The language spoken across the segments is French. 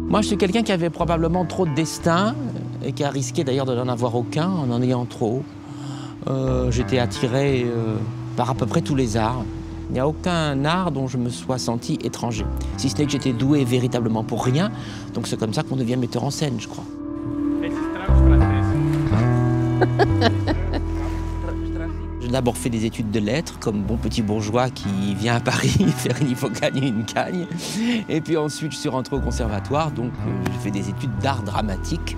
Moi, je suis quelqu'un qui avait probablement trop de destin et qui a risqué d'ailleurs de n'en avoir aucun en en ayant trop. J'étais attiré par à peu près tous les arts. Il n'y a aucun art dont je me sois senti étranger. Si ce n'est que j'étais doué véritablement pour rien. Donc c'est comme ça qu'on devient metteur en scène, je crois. J'ai d'abord fait des études de lettres, comme bon petit bourgeois qui vient à Paris faire il faut gagner une cagne. Et puis ensuite, je suis rentré au conservatoire, donc j'ai fait des études d'art dramatique.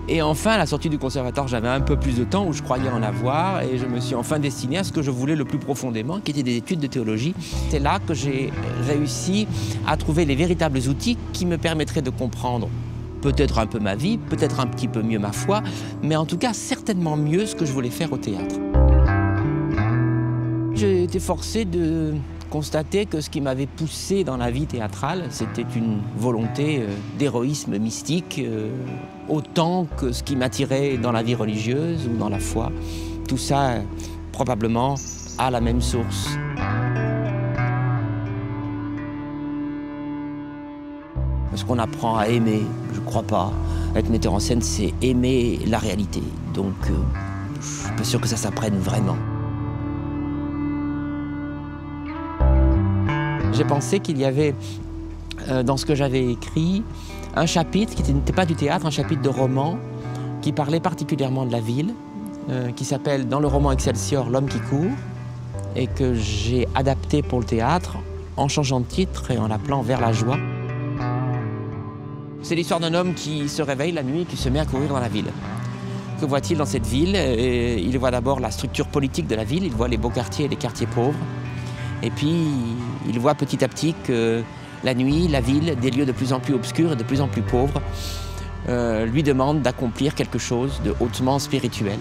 Et enfin, à la sortie du conservatoire, j'avais un peu plus de temps où je croyais en avoir et je me suis enfin destiné à ce que je voulais le plus profondément, qui était des études de théologie. C'est là que j'ai réussi à trouver les véritables outils qui me permettraient de comprendre peut-être un peu ma vie, peut-être un petit peu mieux ma foi, mais en tout cas certainement mieux ce que je voulais faire au théâtre. J'ai été forcé de constater que ce qui m'avait poussé dans la vie théâtrale, c'était une volonté d'héroïsme mystique, autant que ce qui m'attirait dans la vie religieuse ou dans la foi. Tout ça, probablement, a la même source. Est-ce qu'on apprend à aimer? Je ne crois pas. Être metteur en scène, c'est aimer la réalité. Donc, je ne suis pas sûr que ça s'apprenne vraiment. J'ai pensé qu'il y avait, dans ce que j'avais écrit, un chapitre qui n'était pas du théâtre, un chapitre de roman qui parlait particulièrement de la ville, qui s'appelle, dans le roman Excelsior, L'homme qui court, et que j'ai adapté pour le théâtre en changeant de titre et en l'appelant Vers la joie. C'est l'histoire d'un homme qui se réveille la nuit et qui se met à courir dans la ville. Que voit-il dans cette ville? Il voit d'abord la structure politique de la ville, il voit les beaux quartiers et les quartiers pauvres. Et puis, il voit petit à petit que la nuit, la ville, des lieux de plus en plus obscurs et de plus en plus pauvres, lui demandent d'accomplir quelque chose de hautement spirituel,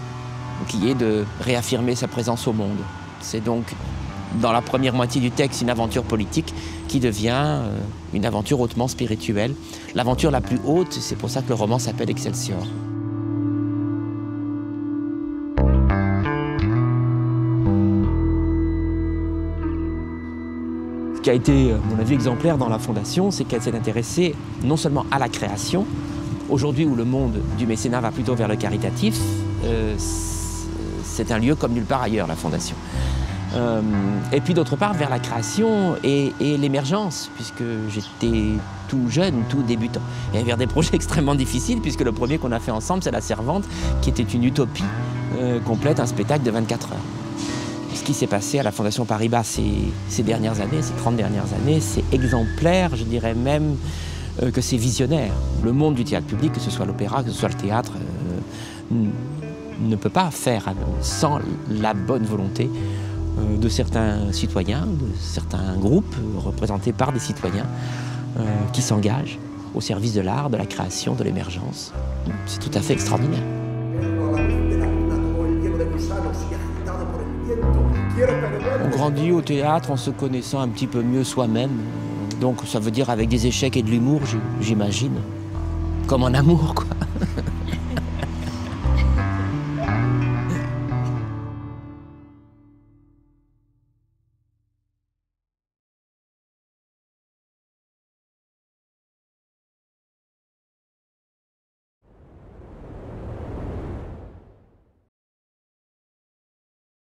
qui est de réaffirmer sa présence au monde. C'est donc, dans la première moitié du texte, une aventure politique qui devient une aventure hautement spirituelle. L'aventure la plus haute, c'est pour ça que le roman s'appelle Excelsior. Ce qui a été, à mon avis, exemplaire dans la Fondation, c'est qu'elle s'est intéressée non seulement à la création. Aujourd'hui, où le monde du mécénat va plutôt vers le caritatif, c'est un lieu comme nulle part ailleurs, la Fondation. Et puis d'autre part, vers la création et l'émergence, puisque j'étais tout jeune, tout débutant. Et vers des projets extrêmement difficiles, puisque le premier qu'on a fait ensemble, c'est La Servante, qui était une utopie complète, un spectacle de 24 heures. Ce qui s'est passé à la Fondation Paribas ces dernières années, ces 30 dernières années, c'est exemplaire, je dirais même que c'est visionnaire. Le monde du théâtre public, que ce soit l'opéra, que ce soit le théâtre, ne peut pas faire sans la bonne volonté de certains citoyens, de certains groupes représentés par des citoyens qui s'engagent au service de l'art, de la création, de l'émergence. C'est tout à fait extraordinaire. On grandit au théâtre en se connaissant un petit peu mieux soi-même. Donc ça veut dire avec des échecs et de l'humour, j'imagine. Comme en amour, quoi.